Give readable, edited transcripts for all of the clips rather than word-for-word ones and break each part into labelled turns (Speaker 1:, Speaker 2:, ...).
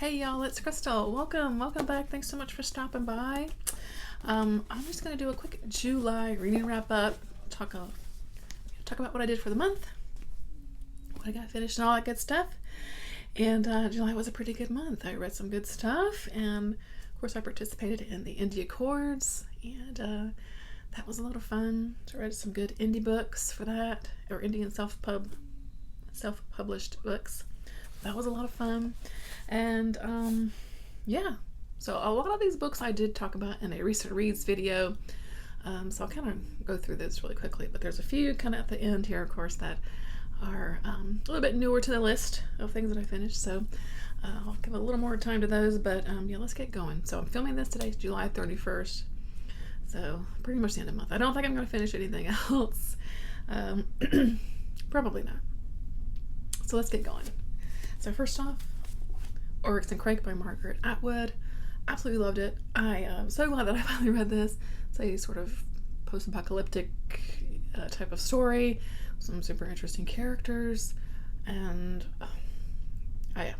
Speaker 1: Hey y'all, it's Crystal. Welcome back. Thanks so much for stopping by. I'm just gonna do a quick July reading wrap up. Talk about what I did for the month, what I got finished, and all that good stuff. And July was a pretty good month. I read some good stuff, and of course I participated in the indie Accords, and that was a lot of fun. So I read some good indie books for that, or indie and self-published books. That was a lot of fun. And yeah, so a lot of these books I did talk about in a recent reads video, so I'll kind of go through this really quickly, but there's a few kind of at the end here, of course, that are a little bit newer to the list of things that I finished, so I'll give a little more time to those, but yeah, let's get going. So I'm filming this today, July 31st, so pretty much the end of the month. I don't think I'm going to finish anything else. Probably not. So let's get going. So first off, Erickson by Margaret, Atwood. Absolutely loved it. I am so glad that I finally read this. It's a sort of post-apocalyptic type of story, some super interesting characters, and I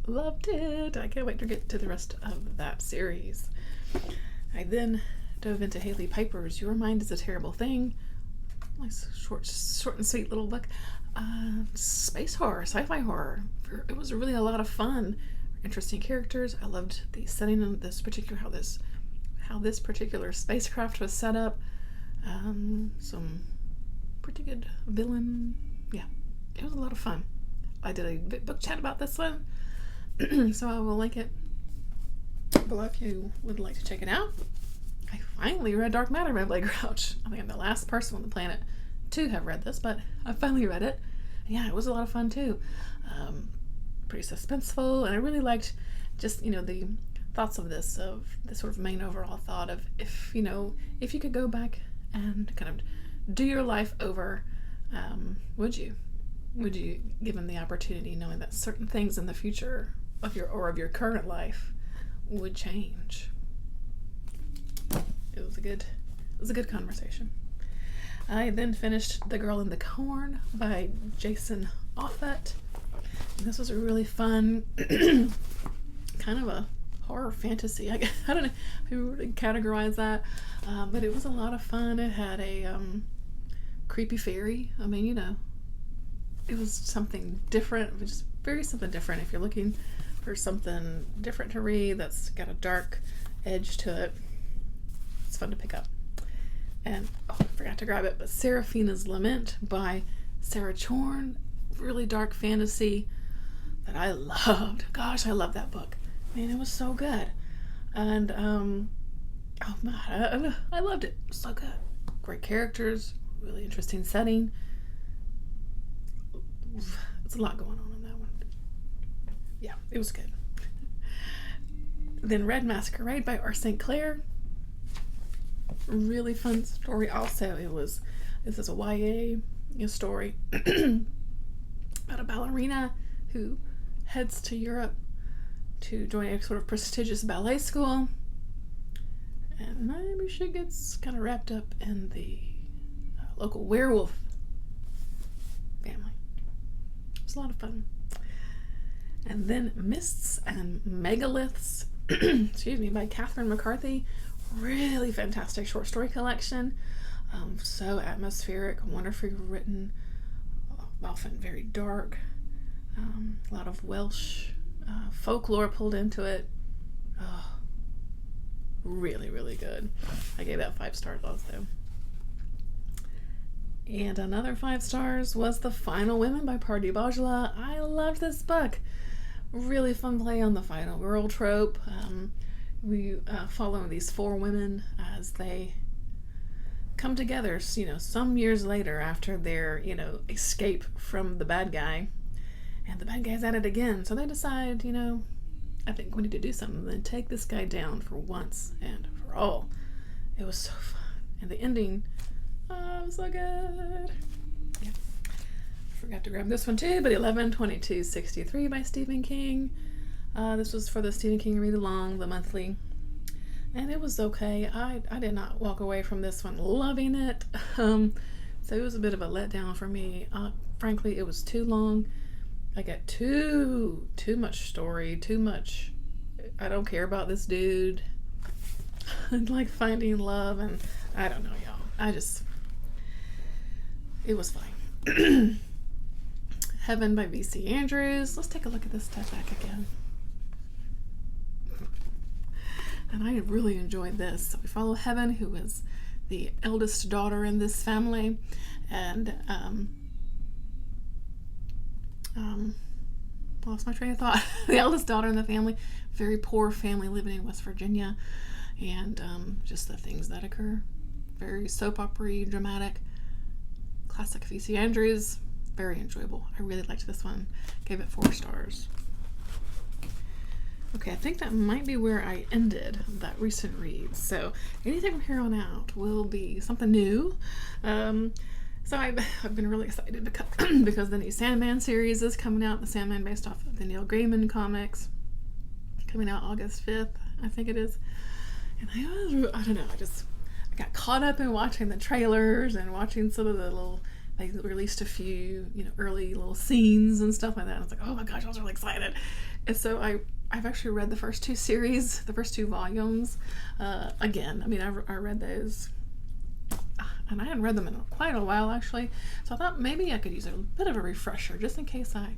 Speaker 1: loved it. I can't wait to get to the rest of that series. I then dove into Haley Piper's Your Mind is a Terrible Thing. Nice short and sweet little book. Space horror, sci-fi horror. It was really a lot of fun. Interesting characters. I loved the setting of this particular, how this particular spacecraft was set up. Some pretty good villain. Yeah, it was a lot of fun. I did a book chat about this one, so I will link it below if you would like to check it out. I finally read Dark Matter by Blake Crouch. I think I'm the last person on the planet to have read this, but I finally read it. Yeah, it was a lot of fun too. Pretty suspenseful, and I really liked just, the thoughts of this sort of main overall thought of if you could go back and kind of do your life over, would you given the opportunity, knowing that certain things in the future of your current life would change. It was a good conversation. I then finished The Girl in the Corn by Jason Offett. This was a really fun, kind of a horror fantasy. I don't know how you would categorize that, but it was a lot of fun. It had a creepy fairy. I mean, it was something different, just something different. If you're looking for something different to read that's got a dark edge to it, it's fun to pick up. And I forgot to grab it, but Seraphina's Lament by Sarah Chorn, really dark fantasy that I loved. Gosh, I love that book. Man, it was so good. And oh man, I loved it. It was so good. Great characters, really interesting setting. It's a lot going on in that one. Yeah, it was good. Then read Masquerade by R Sinclair. Really fun story. Also, this is a YA story about a ballerina who heads to Europe to join a sort of prestigious ballet school, and maybe she gets kind of wrapped up in the local werewolf family. It's a lot of fun. And then Mists and Megaliths by Catherine McCarthy. Really fantastic short story collection. So atmospheric, wonderfully written, often very dark. A lot of Welsh folklore pulled into it. Oh, really, really good. I gave that 5 stars also. And another 5 stars was The Final Women by Pardi Bajla. I loved this book. Really fun play on the final girl trope. We follow these 4 women as they come together, some years later after their, escape from the bad guy. And the bad guy's at it again. So they decide, I think we need to do something. Then take this guy down for once and for all. It was so fun. And the ending, was so good. Yeah. I forgot to grab this one too, but 11/22/63 by Stephen King. This was for the Stephen King Read Along, the monthly. And it was okay. I did not walk away from this one loving it. So it was a bit of a letdown for me. Frankly, it was too long. I get too much story, too much. I don't care about this dude. Like finding love, and I don't know, y'all. It was fine. Heaven by V.C. Andrews. Let's take a look at this step back again. And I really enjoyed this. So we follow Heaven, who is the eldest daughter in this family, and lost my train of thought. The eldest daughter in the family, very poor family living in West Virginia, and just the things that occur. Very soap opera-y, dramatic, classic V.C. Andrews. Very enjoyable. I really liked this one. Gave it 4 stars. Okay, I think that might be where I ended that recent read. So anything from here on out will be something new. So I've been really excited because the new Sandman series is coming out. The Sandman based off of the Neil Gaiman comics, coming out August 5th, I think it is. And I don't know, I got caught up in watching the trailers and watching some of the little, they released a few, early little scenes and stuff like that. I was like, oh my gosh, I was really excited. And so I've actually read the first 2 series, the first 2 volumes, again. I mean, I read those, and I hadn't read them in quite a while, actually. So I thought maybe I could use a bit of a refresher, just in case I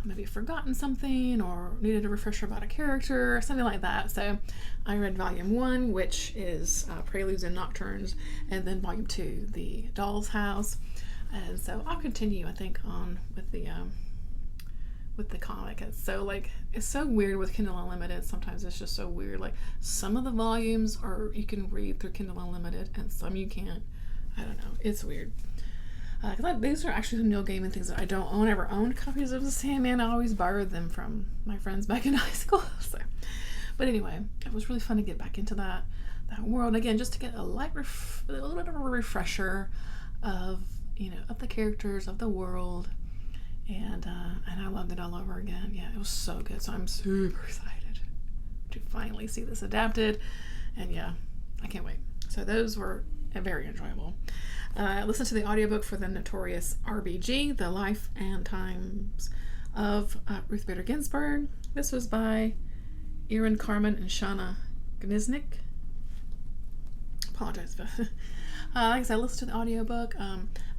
Speaker 1: maybe forgotten something or needed a refresher about a character or something like that. So I read volume 1, which is Preludes and Nocturnes, and then volume 2, The Doll's House. And so I'll continue, I think, on with the comic. It's so weird with Kindle Unlimited. Sometimes it's just so weird. Like, some of the volumes you can read through Kindle Unlimited, and some you can't. I don't know. It's weird. These are actually some Neil Gaiman things that I don't own. I never owned copies of the Sandman. I always borrowed them from my friends back in high school. But anyway, it was really fun to get back into that world again, just to get a little bit of a refresher of of the characters, of the world, and I loved it all over again. Yeah, it was so good. So I'm super excited to finally see this adapted, and yeah, I can't wait. So those were very enjoyable. I listened to the audiobook for the notorious RBG, The Life and Times of Ruth Bader Ginsburg. This was by Erin Carmen and Shauna Gniznik. Apologize, but like I said, I listened to the audiobook.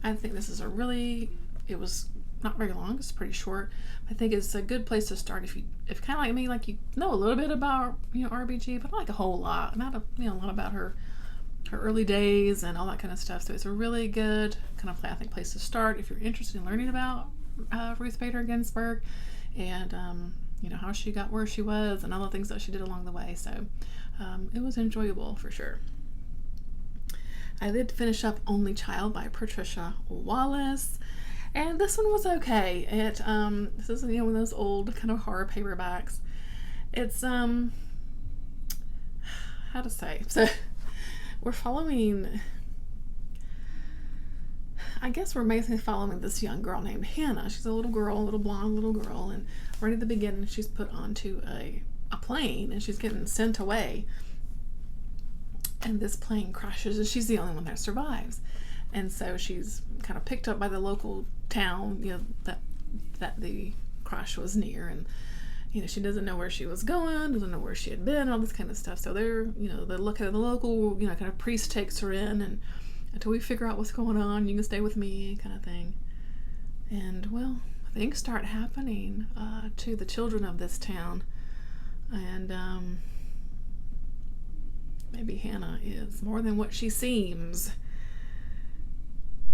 Speaker 1: I think this is it was not very long, it's pretty short. I think it's a good place to start if kind of like me, like you know a little bit about RBG, but not like a whole lot. Not a lot about her early days and all that kind of stuff. So it's a really good kind of place to start if you're interested in learning about Ruth Bader Ginsburg and how she got where she was and all the things that she did along the way. So it was enjoyable for sure. I did finish up Only Child by Patricia Wallace, and this one was okay. This is one of those old kind of horror paperbacks. It's how to say, so we're following, I guess we're basically following this young girl named Hannah. She's a little blonde little girl, and right at the beginning she's put onto a plane and she's getting sent away. And this plane crashes, and she's the only one that survives. And so she's kind of picked up by the local town, that the crash was near, and she doesn't know where she was going, doesn't know where she had been, all this kind of stuff. So they're, they look at the local, kind of priest takes her in, and until we figure out what's going on, you can stay with me, kind of thing. And well, things start happening to the children of this town, and maybe Hannah is more than what she seems.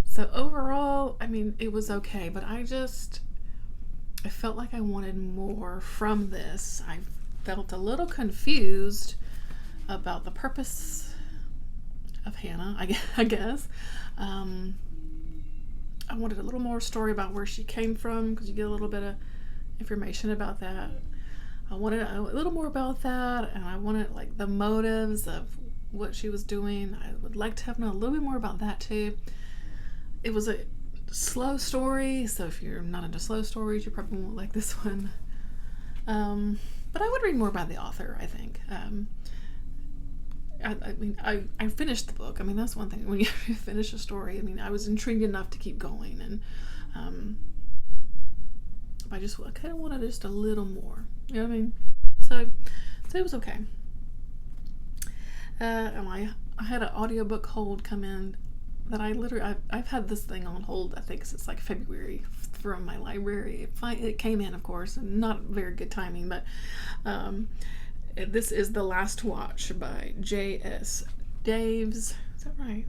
Speaker 1: So overall, I mean, it was okay, but I felt like I wanted more from this. I felt a little confused about the purpose of Hannah, I guess. I wanted a little more story about where she came from, because you get a little bit of information about that. I wanted a little more about that, and I wanted the motives of what she was doing. I would like to have known a little bit more about that too. It was a slow story, so if you're not into slow stories, you probably won't like this one. But I would read more about the author, I think. I finished the book. I mean, that's one thing. When you finish a story, I mean, I was intrigued enough to keep going, and but I kind of wanted just a little more. You know what I mean? So it was okay. I had an audiobook hold come in that I've had this thing on hold, I think, since like February from my library. It came in, of course, and not very good timing, but this is The Last Watch by J.S. Daves. Is that right?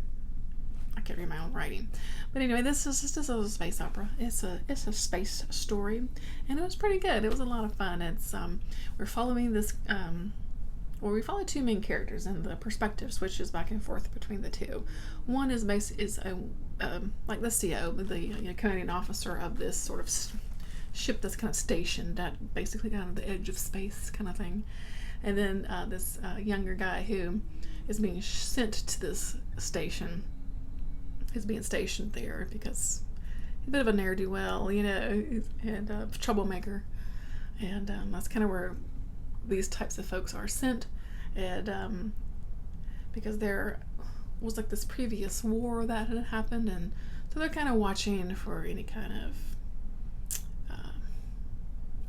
Speaker 1: I can't read my own writing. But anyway, this is a space opera. It's a space story, and it was pretty good. It was a lot of fun. It's we're following this we follow two main characters, and the perspective switches back and forth between the two. One is like the CO, the commanding officer of this sort of ship that's kind of stationed at basically kind of the edge of space kind of thing. And then this younger guy who is being sent to this station is being stationed there because he's a bit of a ne'er-do-well, and a troublemaker. And that's kind of where these types of folks are sent. And because there was like this previous war that had happened, and so they're kind of watching for any kind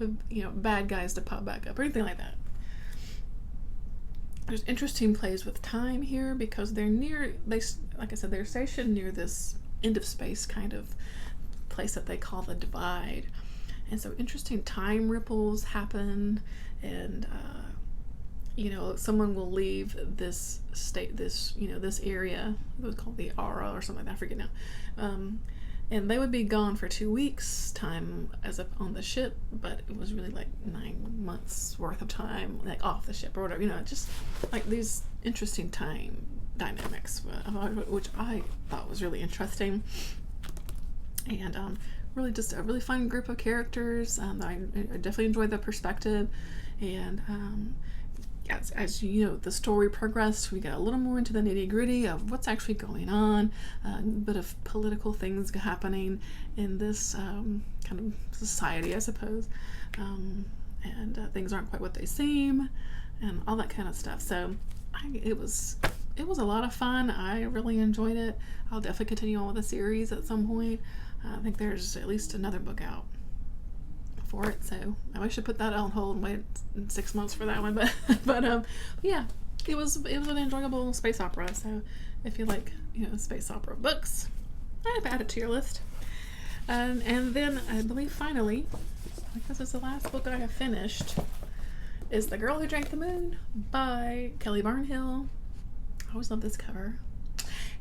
Speaker 1: of bad guys to pop back up or anything like that. There's interesting plays with time here because like I said, they're stationed near this end of space kind of place that they call the Divide. And so interesting time ripples happen, and someone will leave this area. It was called the Aura or something like that, I forget now. And they would be gone for 2 weeks time on the ship, but it was really like 9 months worth of time like off the ship or whatever, just like these interesting time dynamics, which I thought was really interesting. And really just a really fun group of characters. I definitely enjoyed the perspective, and as the story progressed, we got a little more into the nitty-gritty of what's actually going on, a bit of political things happening in this kind of society, I suppose, and things aren't quite what they seem, and all that kind of stuff. So it was a lot of fun. I really enjoyed it. I'll definitely continue on with the series at some point. I think there's at least another book out for it, so I should put that on hold and wait 6 months for that one. But yeah, it was an enjoyable space opera. So if you like space opera books, I'd add it to your list. And then I believe finally, because it's the last book I have finished, is The Girl Who Drank the Moon by Kelly Barnhill. I always love this cover.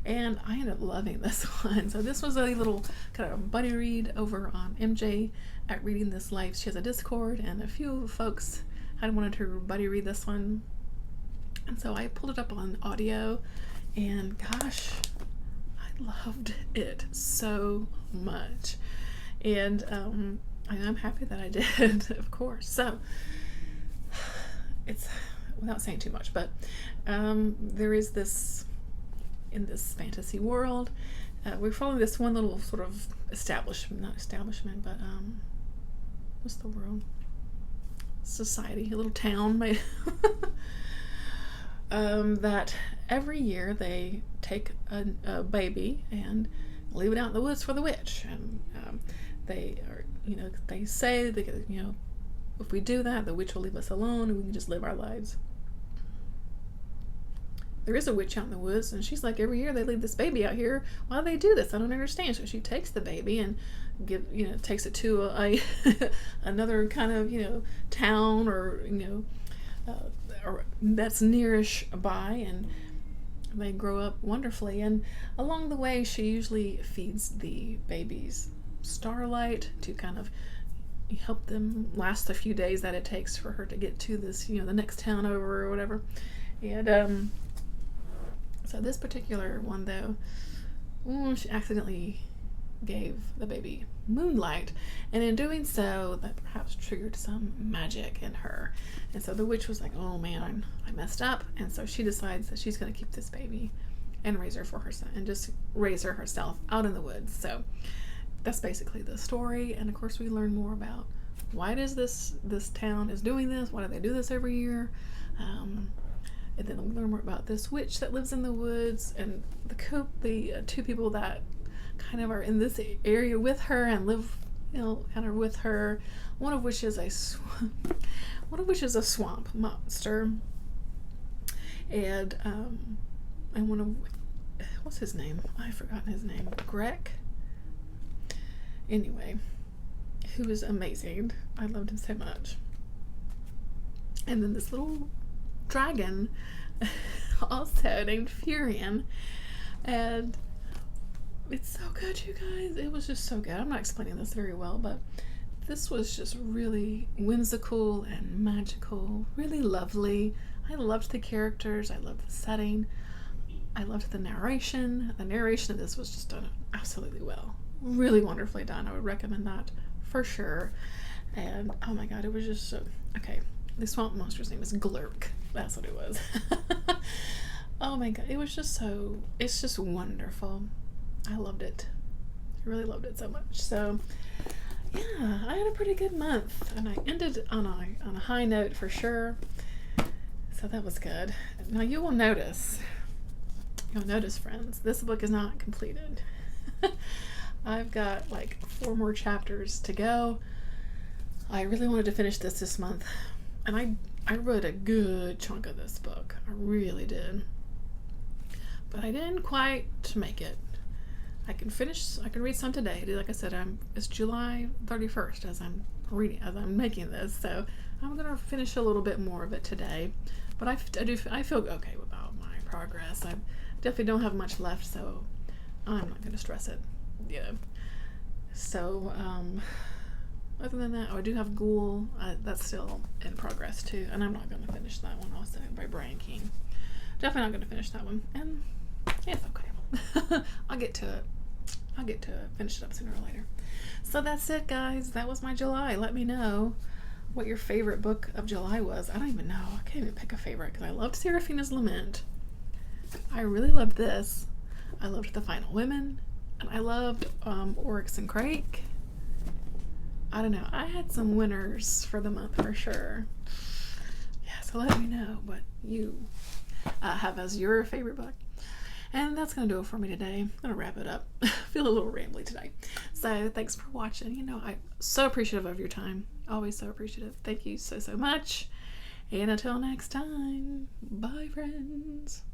Speaker 1: And I ended up loving this one. So this was a little kind of buddy read over on MJ at Reading This Life. She has a Discord, and a few folks had wanted to buddy read this one. And so I pulled it up on audio, and gosh, I loved it so much. And I'm happy that I did, of course. So it's, without saying too much, but there is this, in this fantasy world, we're following this one little sort of establishment, but what's the word? Society, a little town, that every year they take a baby and leave it out in the woods for the witch, and they say if we do that, the witch will leave us alone and we can just live our lives. There is a witch out in the woods, and she's like, every year they leave this baby out here. Why do they do this? I don't understand. So she takes the baby and takes it to another kind of town or that's nearish by, and they grow up wonderfully. And along the way, she usually feeds the babies starlight to kind of help them last the few days that it takes for her to get to this, the next town over or whatever. And so this particular one, though, she accidentally gave the baby moonlight, and in doing so, that perhaps triggered some magic in her. And so the witch was like, oh man, I messed up. And so she decides that she's going to keep this baby and raise her for herself, and just raise her herself out in the woods. So that's basically the story. And of course, we learn more about why does this town is doing this, why do they do this every year. And then we learn more about this witch that lives in the woods, and the two people that kind of are in this area with her and live, kind of with her. One of which is a swamp monster, and one of what's his name? I've forgotten his name. Greg. Anyway, who was amazing. I loved him so much. And then this little dragon, also named Furion, and it's so good, you guys. It was just so good. I'm not explaining this very well, but this was just really whimsical and magical, really lovely. I loved the characters. I loved the setting. I loved the narration. The narration of this was just done absolutely well. Really wonderfully done. I would recommend that for sure. And oh my god, it was just so okay. The swamp monster's name is Glurk. That's what it was. Oh my god, it was just so, it's just wonderful. I loved it. I really loved it so much. So yeah, I had a pretty good month, and I ended on a high note for sure. So that was good. Now you'll notice, friends, this book is not completed. I've got like 4 more chapters to go. I really wanted to finish this month, and I read a good chunk of this book. I really did. But I didn't quite make it. I can read some today. Like I said, it's July 31st as I'm making this, so I'm gonna finish a little bit more of it today. But I feel okay about my progress. I definitely don't have much left, so I'm not gonna stress it. Yeah. So other than that, I do have Ghoul. That's still in progress too, and I'm not gonna finish that one also by Brian King. Definitely not gonna finish that one, and yeah, it's okay. I'll get to it. Finish it up sooner or later. So that's it, guys. That was my July. Let me know what your favorite book of July was. I don't even know. I can't even pick a favorite because I loved Seraphina's Lament. I really loved this. I loved The Final Women, and I loved Erickson Craig. I don't know. I had some winners for the month for sure. Yeah, so let me know what you have as your favorite book. And that's going to do it for me today. I'm going to wrap it up. I feel a little rambly today. So thanks for watching. I'm so appreciative of your time. Always so appreciative. Thank you so much. And until next time, bye friends.